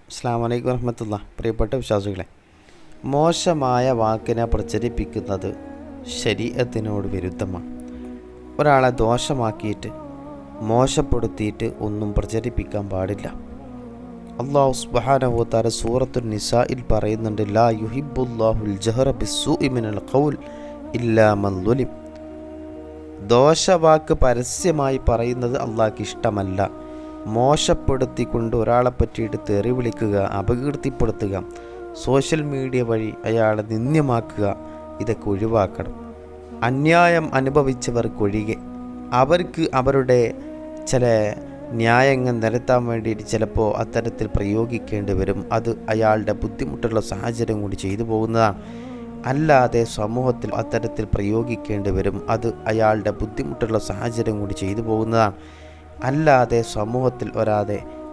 അസ്സലാമു അലൈക്കും വറഹ്മത്തുള്ളാഹി. പ്രിയപ്പെട്ട വിശ്വാസികളെ, മോശമായ വാക്കിനെ പ്രചരിപ്പിക്കുന്നത് ശരീഅത്തിനോട് വിരുദ്ധമാണ്. ഒരാളെ ദോഷമാക്കിയിട്ട് മോശപ്പെടുത്തിയിട്ട് ഒന്നും പ്രചരിപ്പിക്കാൻ പാടില്ല. അല്ലാഹു സുബ്ഹാനഹു വ തആല സൂറത്തുൻ നിസാഇൽ പറയുന്നുണ്ട്, ലാ യുഹിബ്ബുല്ലാഹുൽ ജഹറ ബിസ്സൂഇ മിനൽ ഖൗൽ ഇല്ലാ മൻ ളുലിം. ദോഷവാക്ക് പരസ്യമായി പറയുന്നത് അള്ളാഹ്ക്ക് ഇഷ്ടമല്ല. മോശപ്പെടുത്തിക്കൊണ്ട് ഒരാളെ പറ്റിയിട്ട് തെറി വിളിക്കുക, അപകീർത്തിപ്പെടുത്തുക, സോഷ്യൽ മീഡിയ വഴി അയാളെ നിന്ദ്യമാക്കുക, ഇതൊക്കെ ഒഴിവാക്കണം. അന്യായം അനുഭവിച്ചവർക്കൊഴികെ അവർക്ക് അവരുടെ ചില ന്യായങ്ങൾ നിരത്താൻ വേണ്ടിയിട്ട് ചിലപ്പോൾ അത്തരത്തിൽ പ്രയോഗിക്കേണ്ടി വരും. അത് അയാളുടെ ബുദ്ധിമുട്ടുള്ള സാഹചര്യം കൂടി ചെയ്തു പോകുന്നതാണ്. അല്ലാതെ സമൂഹത്തിൽ അത്തരത്തിൽ പ്രയോഗിക്കേണ്ടി വരും. അത് അയാളുടെ ബുദ്ധിമുട്ടുള്ള സാഹചര്യം കൂടി ചെയ്തു പോകുന്നതാണ്. അല്ലാതെ സമൂഹത്തിൽ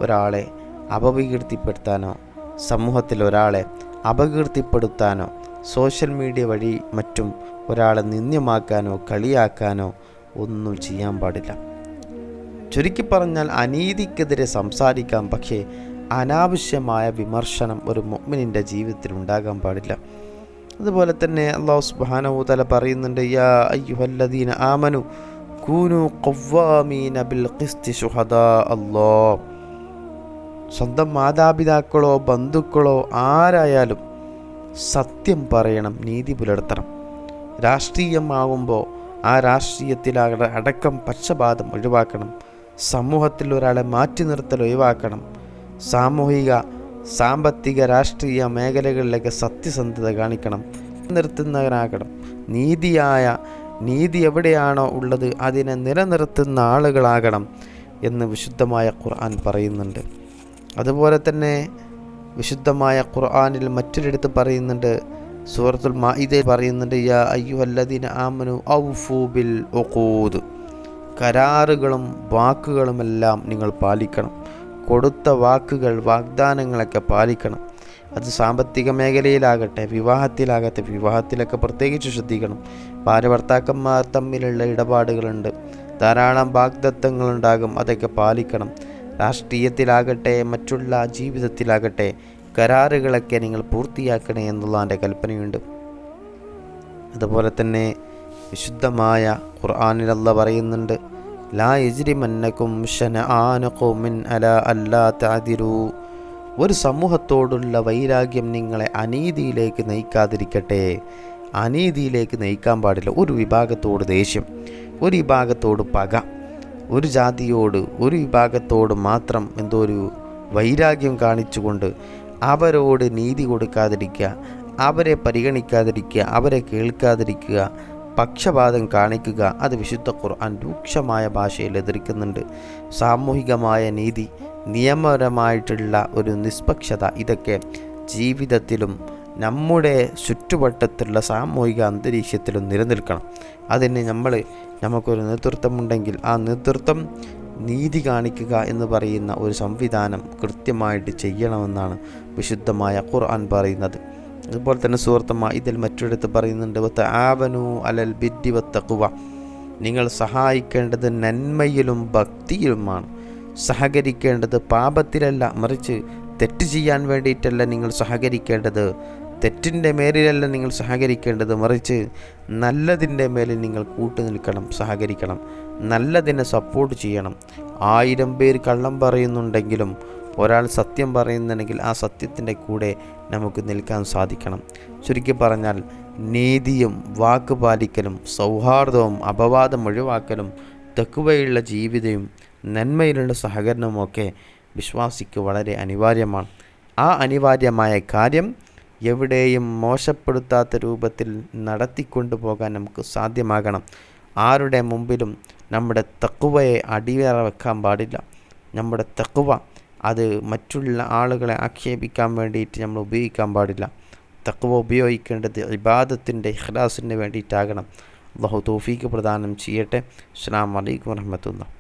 ഒരാളെ അപകീർത്തിപ്പെടുത്താനോ സമൂഹത്തിൽ ഒരാളെ അപകീർത്തിപ്പെടുത്താനോ സോഷ്യൽ മീഡിയ വഴി മറ്റും ഒരാളെ നിന്ദ്യമാക്കാനോ കളിയാക്കാനോ ഒന്നും ചെയ്യാൻ പാടില്ല. ചുരുക്കി പറഞ്ഞാൽ അനീതിക്കെതിരെ സംസാരിക്കാം, പക്ഷേ അനാവശ്യമായ വിമർശനം ഒരു മുഅ്മിനിൻ്റെ ജീവിതത്തിൽ ഉണ്ടാകാൻ പാടില്ല. അതുപോലെ തന്നെ അല്ലാഹു സുബ്ഹാനഹു വ തആല പറയുന്നുണ്ട്, യാ അയ്യുഹല്ലദീന ആമനു കൂനു ഖവ്വാമീന ബിൽ ഖിസ്തി ശുഹദാ അല്ലാഹ്. സ്വന്തം മാതാപിതാക്കളോ ബന്ധുക്കളോ ആരായാലും സത്യം പറയണം, നീതി പുലർത്തണം. രാഷ്ട്രീയമാകുമ്പോൾ ആ രാഷ്ട്രീയത്തിലാകെ അടക്കം പക്ഷപാതം ഒഴിവാക്കണം. സമൂഹത്തിൽ ഒരാളെ മാറ്റി നിർത്തൽ ഒഴിവാക്കണം. സാമൂഹിക സാമ്പത്തിക രാഷ്ട്രീയ മേഖലകളിലൊക്കെ സത്യസന്ധത കാണിക്കണം, നിർത്തുന്നവരാകണം. നീതി എവിടെയാണോ ഉള്ളത് അതിനെ നിലനിർത്തുന്ന ആളുകളാകണം എന്ന് വിശുദ്ധമായ ഖുർആൻ പറയുന്നുണ്ട്. അതുപോലെ തന്നെ വിശുദ്ധമായ ഖുർആനിൽ മറ്റൊരിടത്ത് പറയുന്നുണ്ട്, സൂറത്തുൽ മാഇദയിൽ പറയുന്നുണ്ട്, യാ അയ്യുഹല്ലദീന ആമനു ഔഫു ബിൽ ഉഖൂദ്. കരാറുകളും വാക്കുകളുമെല്ലാം നിങ്ങൾ പാലിക്കണം. കൊടുത്ത വാക്കുകൾ വാഗ്ദാനങ്ങളൊക്കെ പാലിക്കണം. അത് സാമ്പത്തിക മേഖലയിലാകട്ടെ വിവാഹത്തിലൊക്കെ പ്രത്യേകിച്ച് ശ്രദ്ധിക്കണം. ഭാര്യ ഭർത്താക്കന്മാർ തമ്മിലുള്ള ഇടപാടുകളുണ്ട്, ധാരാളം വാഗ്ദത്തങ്ങളുണ്ടാകും, അതൊക്കെ പാലിക്കണം. രാഷ്ട്രീയത്തിലാകട്ടെ മറ്റുള്ള ജീവിതത്തിലാകട്ടെ കരാറുകളൊക്കെ നിങ്ങൾ പൂർത്തിയാക്കണേ എന്നുള്ളതിൻ്റെ കൽപ്പനയുണ്ട്. അതുപോലെ തന്നെ വിശുദ്ധമായ ഖുർആനിൽ അല്ലാഹ് പറയുന്നുണ്ട്, ലാ യജ്രിമന്നകും ശനആനു ഖൗമിൻ അലാ അല്ലാ തഅദിലു. ഒരു സമൂഹത്തോടുള്ള വൈരാഗ്യം നിങ്ങളെ അനീതിയിലേക്ക് നയിക്കാതിരിക്കട്ടെ. അനീതിയിലേക്ക് നയിക്കാൻ പാടില്ല. ഒരു വിഭാഗത്തോട് ദേഷ്യം, ഒരു വിഭാഗത്തോട് പക, ഒരു ജാതിയോട് ഒരു വിഭാഗത്തോട് മാത്രം എന്തോ ഒരു വൈരാഗ്യം കാണിച്ചുകൊണ്ട് അവരോട് നീതി കൊടുക്കാതിരിക്കുക, അവരെ പരിഗണിക്കാതിരിക്കുക, അവരെ കേൾക്കാതിരിക്കുക, പക്ഷപാതം കാണിക്കുക, അത് വിശുദ്ധ ഖുർആൻ രൂക്ഷമായ ഭാഷയിൽ എതിർക്കുന്നുണ്ട്. സാമൂഹികമായ നീതി, നിയമപരമായിട്ടുള്ള ഒരു നിഷ്പക്ഷത, ഇതൊക്കെ ജീവിതത്തിലും നമ്മുടെ ചുറ്റുവട്ടത്തുള്ള സാമൂഹിക അന്തരീക്ഷത്തിലും നിലനിൽക്കണം. അതിന് നമുക്കൊരു നേതൃത്വമുണ്ടെങ്കിൽ ആ നേതൃത്വം നീതി കാണിക്കുക എന്ന് പറയുന്ന ഒരു സംവിധാനം കൃത്യമായിട്ട് ചെയ്യണമെന്നാണ് വിശുദ്ധമായ ഖുർആൻ പറയുന്നത്. അതുപോലെ തന്നെ സൂറത്ത് മാഇദയിൽ മറ്റൊരിടത്ത് പറയുന്നുണ്ട്, വതആവനു അലൽ ബിർരി വത്തഖ്വ. നിങ്ങൾ സഹായിക്കേണ്ടത് നന്മയിലും ഭക്തിയിലുമാണ്. സഹകരിക്കേണ്ടത് പാപത്തിലല്ല, മറിച്ച് തെറ്റ് ചെയ്യാൻ വേണ്ടിയിട്ടല്ല നിങ്ങൾ സഹകരിക്കേണ്ടത്. തെറ്റിൻ്റെ മേലിലല്ല നിങ്ങൾ സഹകരിക്കേണ്ടത്, മറിച്ച് നല്ലതിൻ്റെ മേലിൽ നിങ്ങൾ കൂട്ടുനിൽക്കണം, സഹകരിക്കണം, നല്ലതിനെ സപ്പോർട്ട് ചെയ്യണം. 1000 പേർ കള്ളം പറയുന്നുണ്ടെങ്കിലും ഒരാൾ സത്യം പറയുന്നുണ്ടെങ്കിൽ ആ സത്യത്തിൻ്റെ കൂടെ നമുക്ക് നിൽക്കാൻ സാധിക്കണം. ചുരുക്കി പറഞ്ഞാൽ നീതിയും വാക്ക് പാലിക്കലും സൗഹാർദ്ദവും അപവാദം ഒഴിവാക്കലും തഖ്വയുള്ള ജീവിതവും നന്മയിലുള്ള സഹകരണവുമൊക്കെ വിശ്വാസിക്ക് വളരെ അനിവാര്യമാണ്. ആ അനിവാര്യമായ കാര്യം എവിടെയും മോശപ്പെടുത്താത്ത രൂപത്തിൽ നടത്തിക്കൊണ്ടു പോകാൻ നമുക്ക് സാധ്യമാകണം. ആരുടെ മുമ്പിലും നമ്മുടെ തഖ്വയെ അടിയറ വെക്കാൻ പാടില്ല. നമ്മുടെ തഖ്വ അത് മറ്റുള്ള ആളുകളെ ആക്ഷേപിക്കാൻ വേണ്ടിയിട്ട് നമ്മൾ ഉപയോഗിക്കാൻ പാടില്ല. തഖ്വ ഉപയോഗിക്കേണ്ടത് ഇബാദത്തിൻ്റെ ഇഖ്ലാസിന് വേണ്ടിയിട്ടാകണം. അല്ലാഹു തൗഫീഖ് പ്രദാനം ചെയ്യട്ടെ. അസ്സലാമു അലൈക്കും വറഹ്മത്തുള്ളാഹി.